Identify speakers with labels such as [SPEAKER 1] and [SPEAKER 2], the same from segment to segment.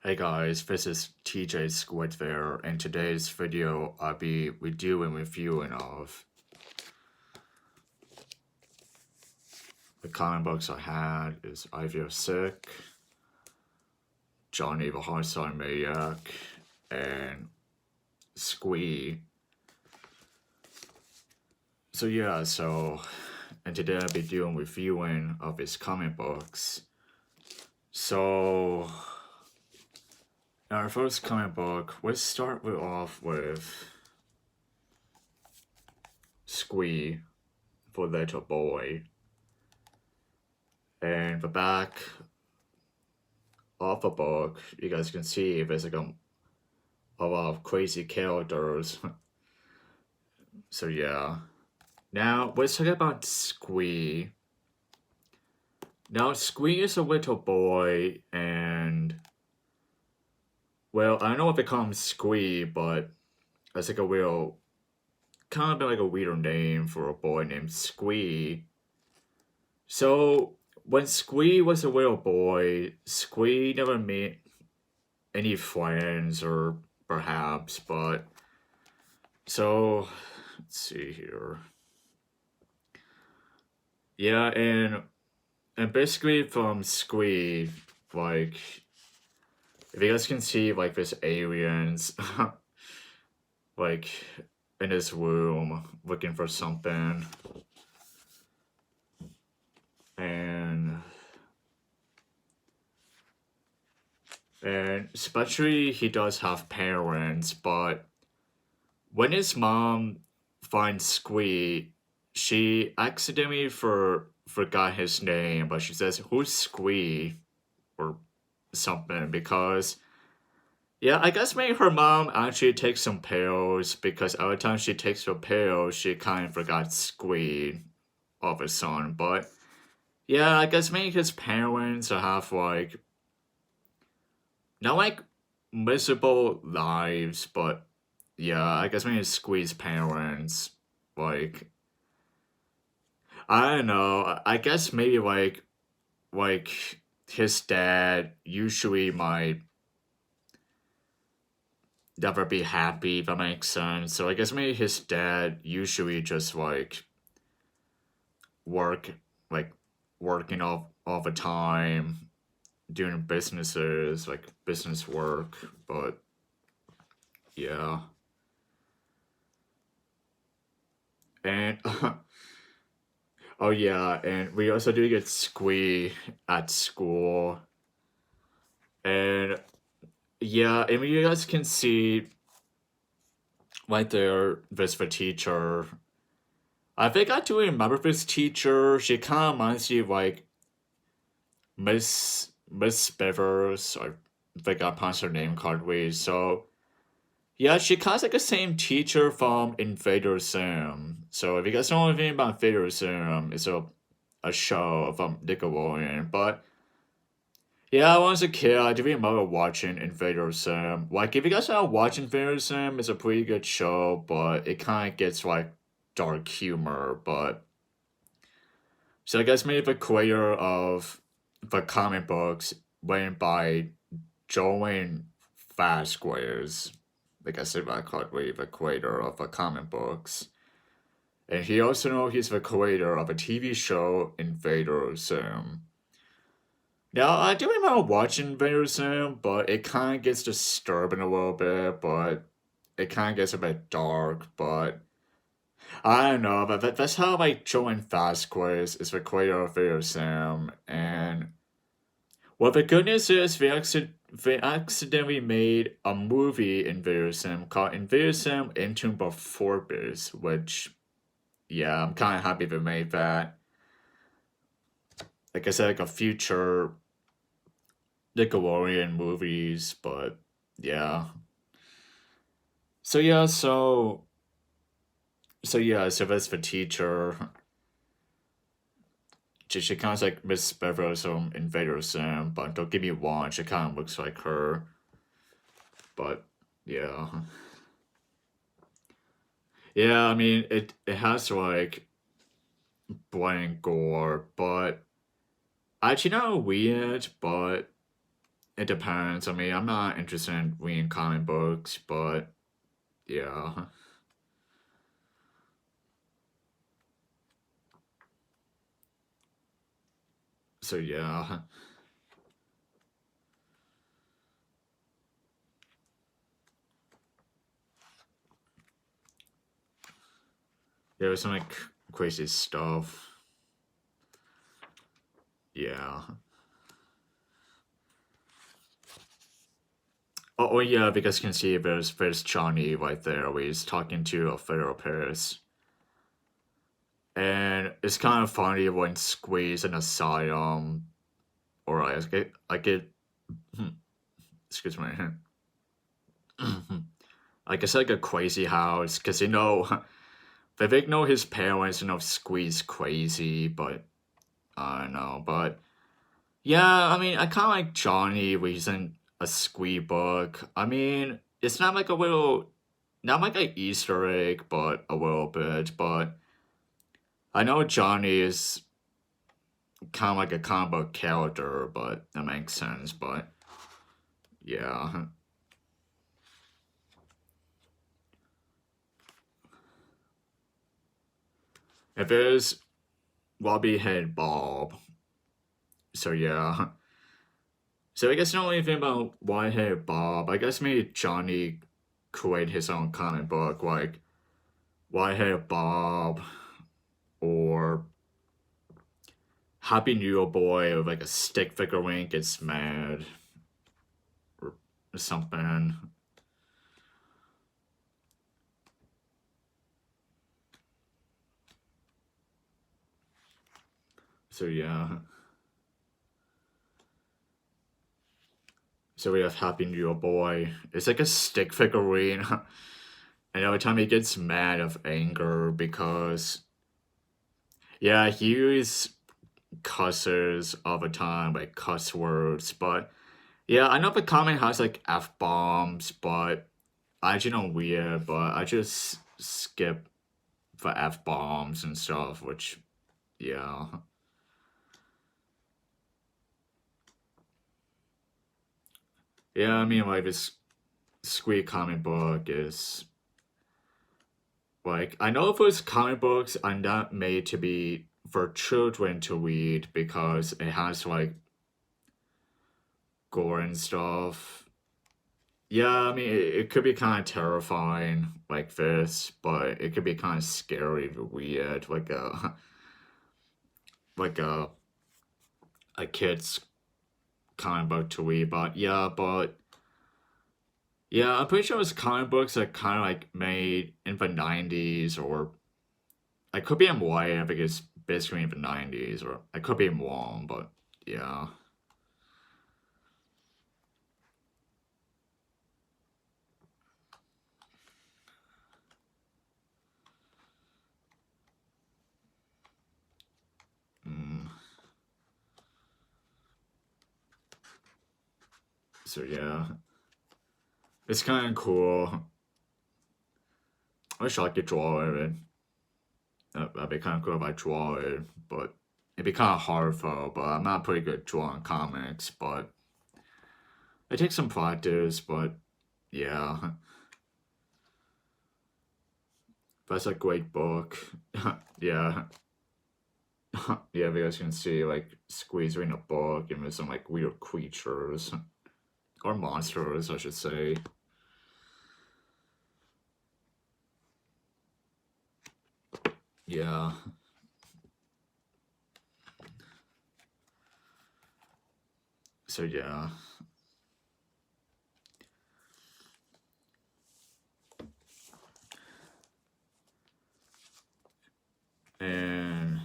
[SPEAKER 1] Hey guys, this is TJ Squid there. In today's video, I'll be reviewing of the comic books I had is I Feel Sick, Johnny the Hardstyle Maniac, and Squee. And today I'll be reviewing of his comic books. So, in our first comic book, let's start off with Squee for Little Boy. And the back of the book, you guys can see there's like a lot of crazy characters. So yeah. Now let's talk about Squee. Now Squee is a little boy, and well, I don't know if they call him Squee, but that's like a real kind of like a weird name for a boy named Squee. So when Squee was a little boy, Squee never made any friends or perhaps, but so let's see here. Yeah, and basically from Squee, like if you guys can see like this aliens like in his room looking for something. And especially he does have parents, but when his mom finds Squee, she accidentally forgot his name, but she says, "Who's Squee?" or something, because yeah, I guess maybe her mom actually takes some pills, because every time she takes her pills, she kind of forgot Squee of his son. But yeah, I guess maybe his parents have like not like miserable lives, but yeah, I guess maybe Squee's parents, like I don't know. I guess maybe like his dad usually might never be happy, if that makes sense. So I guess maybe his dad usually just like work like working all the time, doing businesses, like business work, but yeah. And oh yeah, and we also do get Squee at school. And yeah, and you guys can see right there, there's the teacher. I think I do remember this teacher. She kind of reminds you of like Miss Bivers. I think I pronounced her name correctly. So yeah, she kind of like the same teacher from Invader Sim. So if you guys know anything about Invader Sim, it's a show from Nickelodeon. But yeah, when I was a kid, I do remember watching Invader Sim. Like, if you guys are watching Invader Sim, it's a pretty good show, but it kind of gets like dark humor. But so I guess maybe the creator of the comic books went by Joan Vasquez. Like I said, I correctly, the creator of the comic books. And he also know he's the creator of a TV show, Invader Sim. Now, I do remember watching Invader Sim, but it kind of gets disturbing a little bit, but it kind of gets a bit dark, but I don't know, but that's how, like, Joan Vasquez is the creator of Invader Sim, and well, the good news is they accidentally made a movie in Invader Sim called Invader Sim Into the Forbes, which, yeah, I'm kind of happy they made that. Like I said, like a future Nickelodeon movies, but yeah. So yeah, so that's the teacher. She kind of like Miss Beverly from Invader Sim, but don't get me wrong, she kind of looks like her. But yeah, yeah. I mean, it has like blood and gore, but actually not weird. But it depends. I mean, I'm not interested in reading comic books, but yeah. So yeah. There was some like crazy stuff. Yeah. Oh yeah, because you can see there's Johnny right there where he's talking to a therapist. And it's kind of funny when Squeeze an asylum or I get excuse me. Like it's like a crazy house because they know his parents Squeeze crazy, but I don't know. But yeah, I mean, I kind of like Johnny reading a Squee book. I mean, it's not like a little, not like an Easter egg, but a little bit. But I know Johnny is kind of like a comic book character, but that makes sense. But yeah, if it is Robbie Head Bob, so yeah. So I guess the only thing about Whitehead Bob, I guess maybe Johnny create his own comic book like Whitehead Bob or Happy New Year Boy with like a stick figurine gets mad or something. So yeah. So we have Happy New Year Boy. It's like a stick figurine. And every time he gets mad of anger because yeah, he uses cusses all the time, like cuss words, but yeah, I know the comic has like F bombs, but I actually don't read it, but I just skip the F bombs and stuff, which yeah. Yeah, I mean like this Squee comic book is like I know those comic books are not made to be for children to read because it has like gore and stuff. Yeah, I mean it could be kind of terrifying like this, but it could be kind of scary to read like a like a kid's comic book to read. But yeah, I'm pretty sure it's comic books that kind of like made in the '90s or I could be MY, I think it's basically in the '90s, or I could be wrong, but yeah. Mm. So yeah, it's kind of cool. I wish I could draw it. That'd be kind of cool if I draw it, but it'd be kind of hard though. But I'm not pretty good at drawing comics, but it takes some practice. But yeah, that's a great book. Yeah, yeah. You guys can see like Squeeze reading a book and there's some like weird creatures or monsters, I should say. Yeah. So yeah. And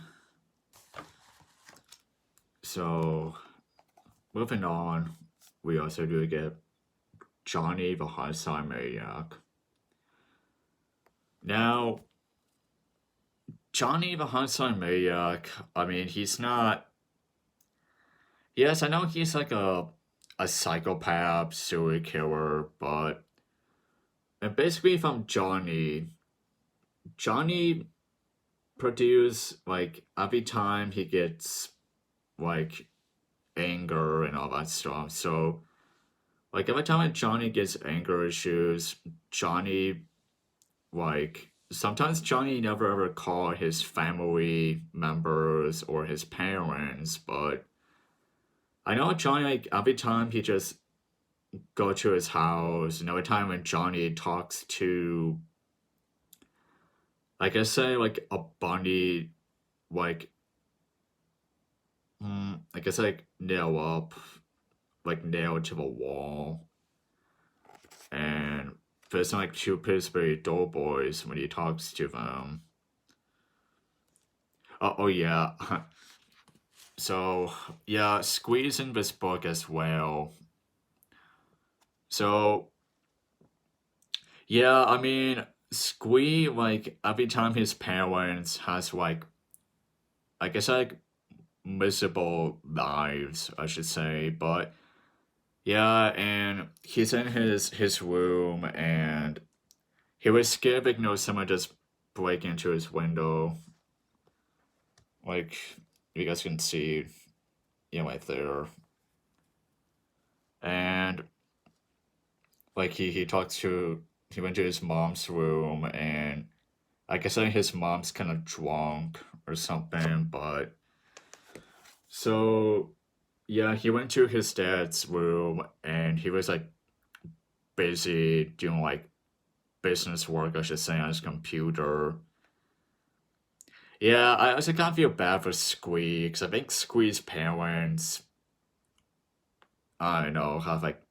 [SPEAKER 1] so moving on, we also do get Johnny the Homicide Maniac. Now, Johnny the Homicide Maniac, I mean, he's not. Yes, I know he's like a psychopath serial killer, but and basically from Johnny produce like every time he gets like anger and all that stuff. So Like every time like, Johnny gets anger issues, Johnny like sometimes Johnny never ever call his family members or his parents, but I know Johnny like every time he just go to his house, and every time when Johnny talks to like I say like a bunny like I guess like nail to the wall, and there's like two Pillsbury Doughboys when he talks to them. Oh yeah, so yeah, Squeeze in this book as well. So yeah, I mean Squee like every time his parents has like I guess like miserable lives, I should say, but yeah, and he's in his room and he was scared like someone just break into his window. Like you guys can see, right there. And like he went to his mom's room and I guess like his mom's kind of drunk or something, but so yeah, he went to his dad's room and he was like busy doing like business work, I should say, on his computer. Yeah, I also kind of feel bad for Squee because I think Squee's parents, I don't know, have like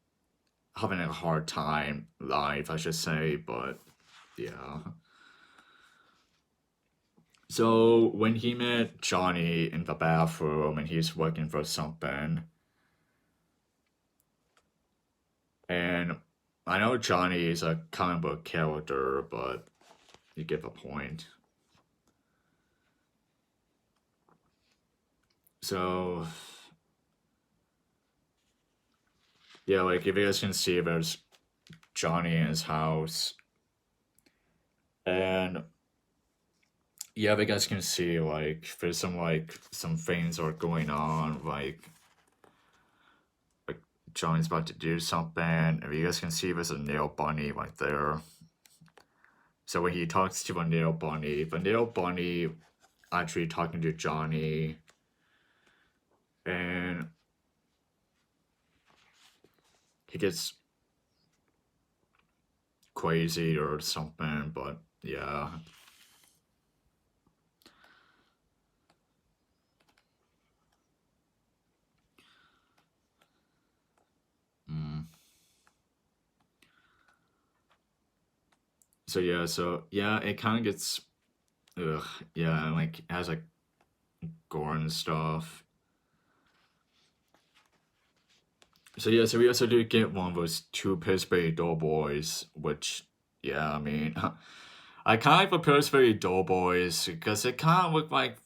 [SPEAKER 1] having a hard time life, I should say, but yeah. So when he met Johnny in the bathroom and he's working for something, and I know Johnny is a comic book character, but you get the point. So yeah, like if you guys can see, there's Johnny in his house, and yeah, you guys can see like there's some things are going on, like Johnny's about to do something, and you guys can see there's a nail bunny right there. So when he talks to the nail bunny actually talking to Johnny, and he gets crazy or something, but yeah. Mm. So yeah, it kind of gets, ugh, yeah, like it has like gore and stuff. So yeah, so we also do get one of those two Pillsbury Doughboys, which yeah, I mean, I kind of like the Pillsbury Doughboys because it kind of look like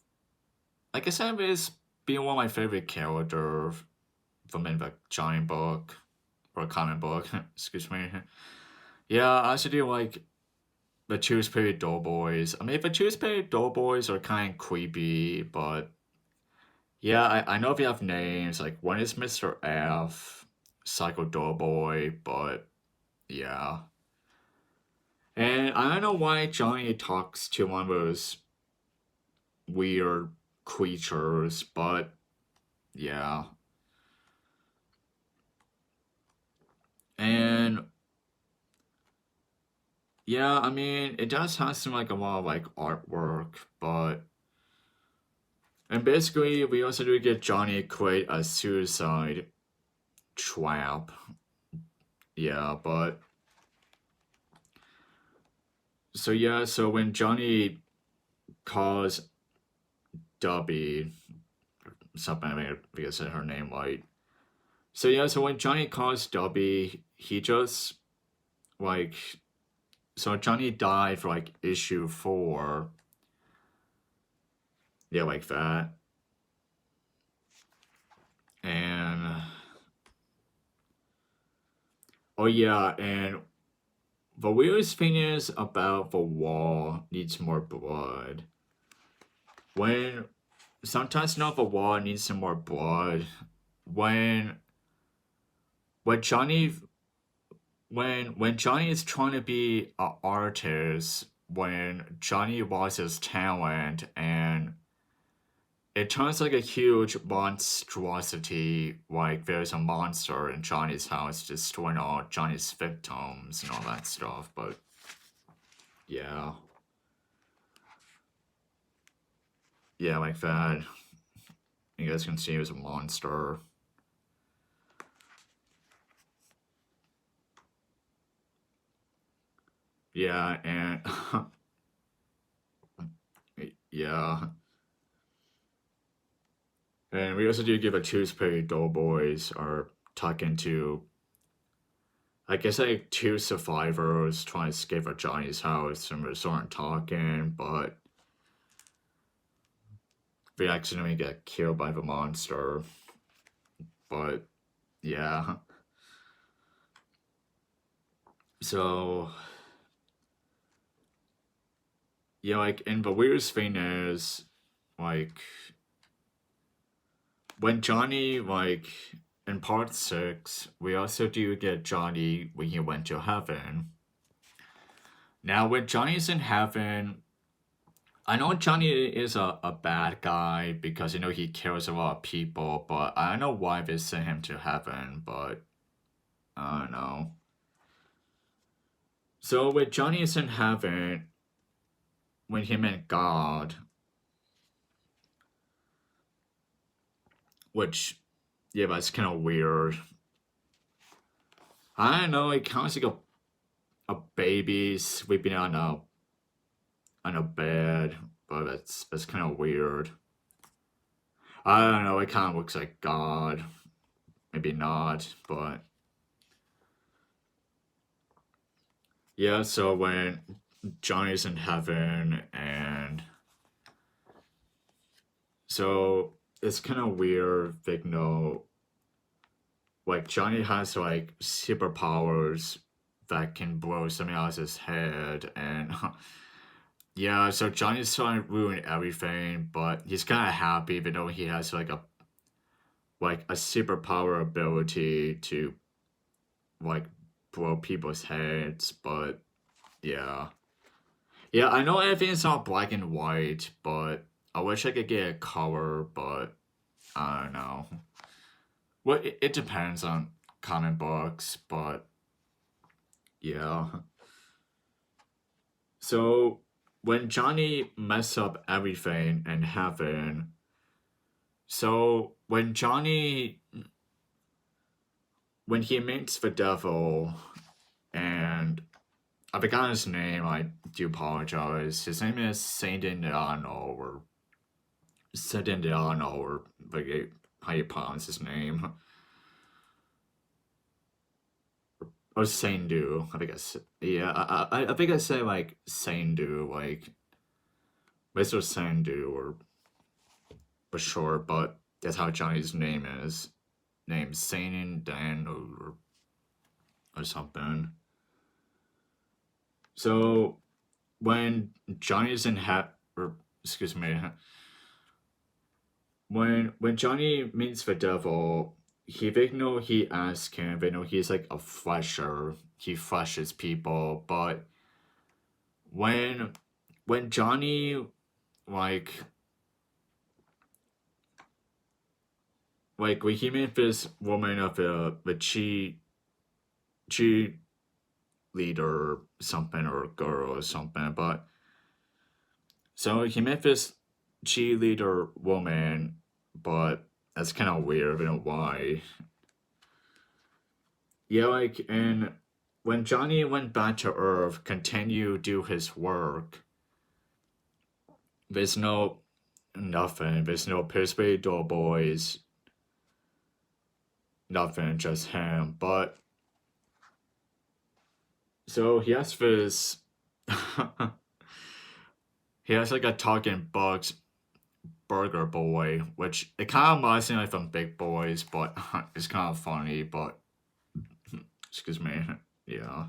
[SPEAKER 1] I said, it's being one of my favorite characters from in the giant book or comic book. Excuse me. Yeah, I also do like the Pillsbury Doughboys. I mean, the Pillsbury Doughboys are kind of creepy, but yeah, I know if you have names, like one is Mr. F, Psycho Doughboy, but yeah. And I don't know why Johnny talks to one of those weird creatures, but yeah. And yeah, I mean, it does have some like a lot of like artwork, but and basically we also do get Johnny create a suicide trap. Yeah, but so yeah, so when Johnny calls Dubby something, I mean, because I said her name right. So yeah, so when Johnny calls Dubby, he just like so Johnny died for like issue 4. Yeah, like that. And oh yeah, and the weirdest thing is about the wall needs more blood. When sometimes not the wall needs some more blood. When when Johnny is trying to be an artist, when Johnny was his talent, and it turns like a huge monstrosity, like there's a monster in Johnny's house destroying all Johnny's victims and all that stuff. But yeah, yeah, like that. You guys can see he was a monster. Yeah, and yeah. And we also do give a toothpaste doughboys are talking to, I guess, like two survivors trying to escape at Johnny's house and we're sort of talking, but we accidentally get killed by the monster. But yeah. So yeah, like, and the weirdest thing is, like, when Johnny, like, in part 6, we also do get Johnny when he went to heaven. Now, when Johnny's in heaven, I know Johnny is a bad guy because, he kills a lot of people, but I don't know why they sent him to heaven, but I don't know. So, when Johnny is in heaven, when he met God, which, yeah, that's kind of weird. I don't know, it kind of like a baby sleeping on a bed, but that's kind of weird. I don't know. It kind of looks like God, maybe not, but yeah. So when Johnny's in heaven, and so it's kind of weird. Like, no, like Johnny has like superpowers that can blow something else's head, and yeah. So Johnny's trying to ruin everything, but he's kind of happy, even though he has like a superpower ability to like blow people's heads. But yeah, yeah, I know everything's not black and white, but I wish I could get a color. But I don't know. Well, it depends on comic books, but yeah. So when Johnny mess up everything in heaven, so when he meets the devil, and I forgot his name. I do apologize. His name is Saint Indiano or Saint Indiano or like how you pronounce his name. Or Saindu. I think yeah. I think I say like Saindu, like Mr. Saindu or for sure. But that's how Johnny's name is. Named Saint Dan or something. So when Johnny's in or excuse me, when Johnny meets the devil, he asks him, they know he's like a flesher. He fleshes people, but when Johnny like when he met this woman of the chi leader or something or girl or something, but so he met this cheerleader woman, but that's kind of weird. I don't know why. Yeah, like, and when Johnny went back to Earth, continue do his work, there's no nothing. There's no Pittsburgh Doughboys, nothing, just him. But so he has this. He has like a talking bugs burger boy, which it kind of reminds me like from Big Boys, but it's kind of funny. But excuse me, yeah.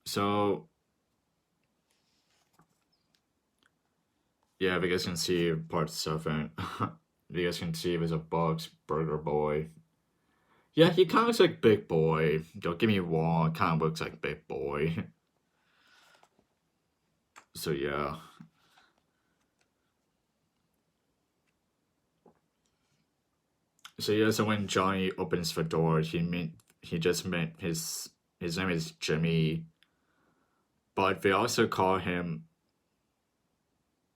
[SPEAKER 1] So yeah, if you guys can see part 7. You guys can see there's a Bugs Burger Boy. Yeah, he kind of looks like Big Boy. Don't get me wrong, kind of looks like Big Boy. So yeah. So yeah, so when Johnny opens the door, he just meant his name is Jimmy, but they also call him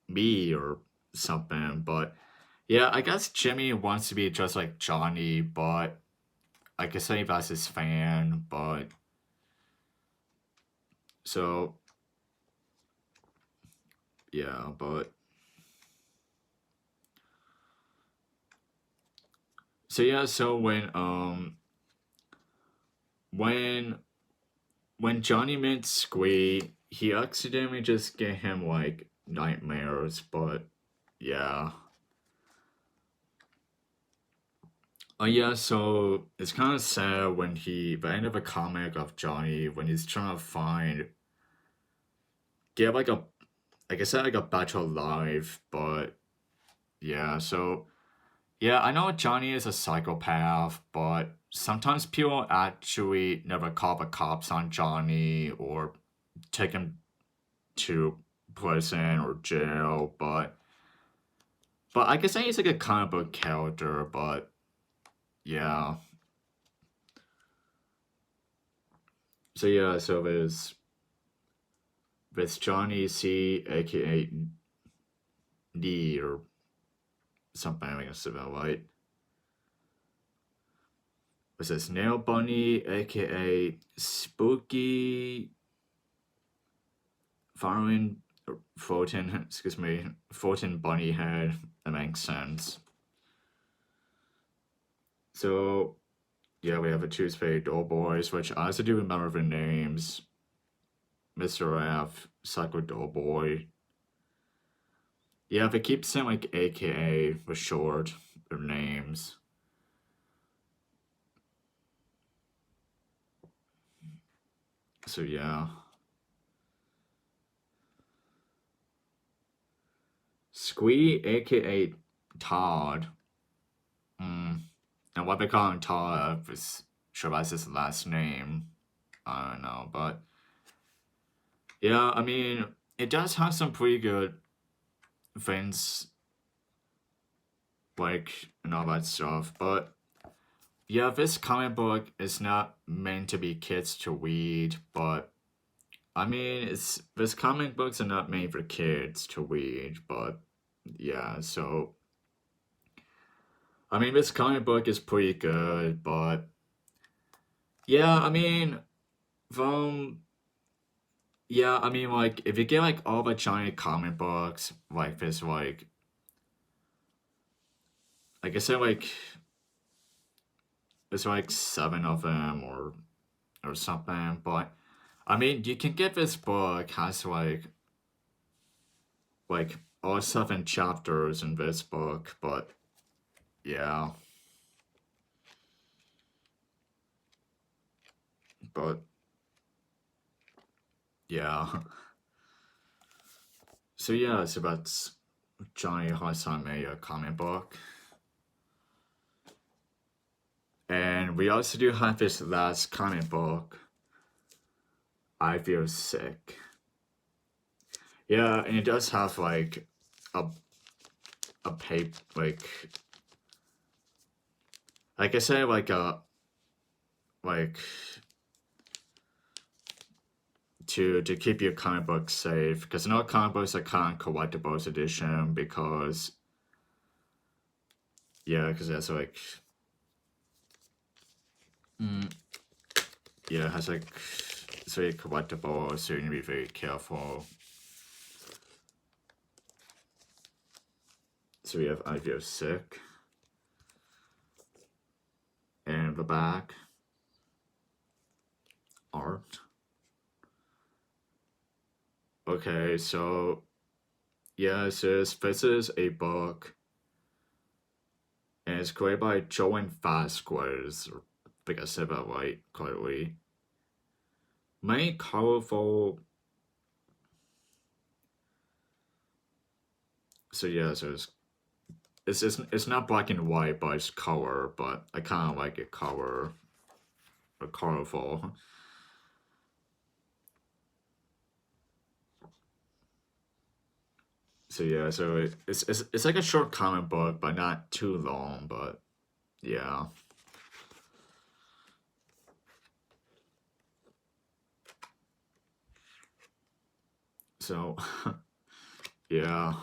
[SPEAKER 1] me or something. But yeah, I guess Jimmy wants to be just like Johnny, but I could say that's his fan. But so yeah, but so yeah, so when when Johnny meets Squee, he accidentally just gave him like nightmares. But yeah. Yeah, so it's kind of sad when the end of a comic of Johnny, when he's trying to get like I said, like a better life, but yeah, so, yeah, I know Johnny is a psychopath, but sometimes people actually never call the cops on Johnny or take him to prison or jail, but I guess he's like a comic book character, but yeah. So yeah, so there's Johnny C, aka D or something, I guess about right. It says Nail Bunny, aka Spooky Following Fulton, excuse me, Fulton Bunny Head. That makes sense. So yeah, we have a Tuesday Doughboys, which I also do remember the names. Mr. F, Psycho Doughboy. Yeah, they keep saying like AKA for short, their names. So yeah. Squee, aka Todd. Mm. And what they call him Todd is sure that's his last name. I don't know, but yeah, I mean, it does have some pretty good things, like and all that stuff. But yeah, this comic book is not meant to be kids to read, but I mean, it's this comic books are not made for kids to read, but yeah, so I mean, this comic book is pretty good, but yeah, I mean, from yeah, I mean, like if you get like all the giant comic books, like there's like I said, like there's like seven of them or something. But I mean, you can get this book has like all seven chapters in this book, but yeah, but yeah. So yeah, it's about Johnny Hasame, a comic book. And we also do have this last comic book, I Feel Sick. Yeah, and it does have like a paper like I say like to keep your comic book safe because no comic books are kind of collectibles edition because yeah because that's like mm, yeah it has like it's very collectible so you need to be very careful. So we have I Feel Sick and the back art. Okay, so yeah, it says this is a book and it's created by Joan Vasquez. I think I said that right correctly. Many colorful. So yeah, so it's it's not black and white, but it's color. But I kind of like it color or colorful. So yeah, so it's like a short comic book, but not too long. But yeah, so yeah,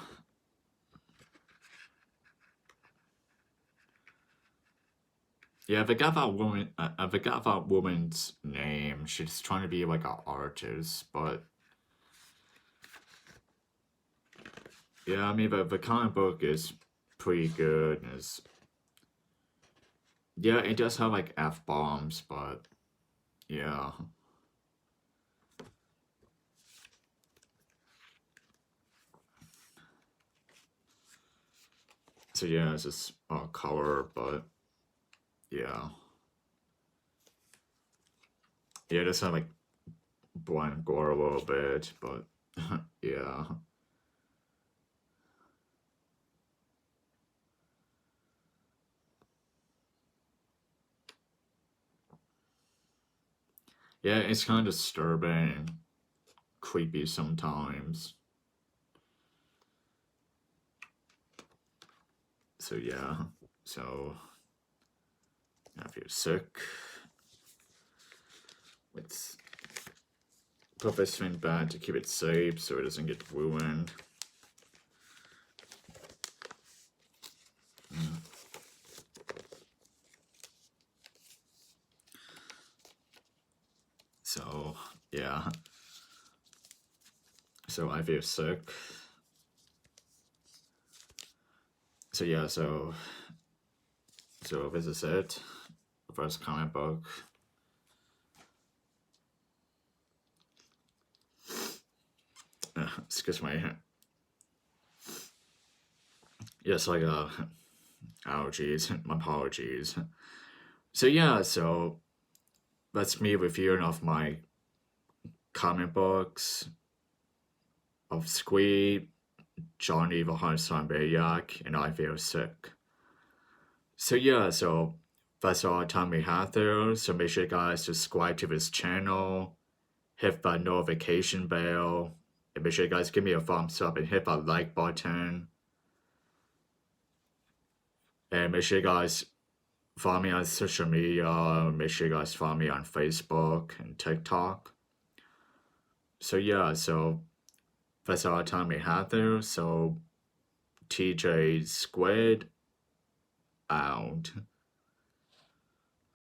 [SPEAKER 1] yeah. I forgot that woman. I forgot that woman's name. She's trying to be like an artist, but yeah, I mean, the comic book is pretty good. And it's yeah, it does have like f bombs, but yeah. So yeah, it's just color, but yeah, yeah, it does have like blood and gore a little bit, but yeah, yeah, it's kind of disturbing, creepy sometimes. So yeah, so if you're sick, let's put this thing back to keep it safe so it doesn't get ruined. So yeah, so I feel sick. So yeah, so this is it. The first comic book. Excuse me. Yes, like allergies. My apologies. So yeah, so that's me reviewing of my comic books of Squee, Johnny the Hardstyle Maniac, and I Feel Sick. So yeah, so that's all the time we have there. So make sure you guys subscribe to this channel, hit that notification bell, and make sure you guys give me a thumbs up and hit that like button. And make sure you guys follow me on social media. Make sure you guys follow me on Facebook and TikTok. So yeah, so that's all the time we have there. So TJ Squid out.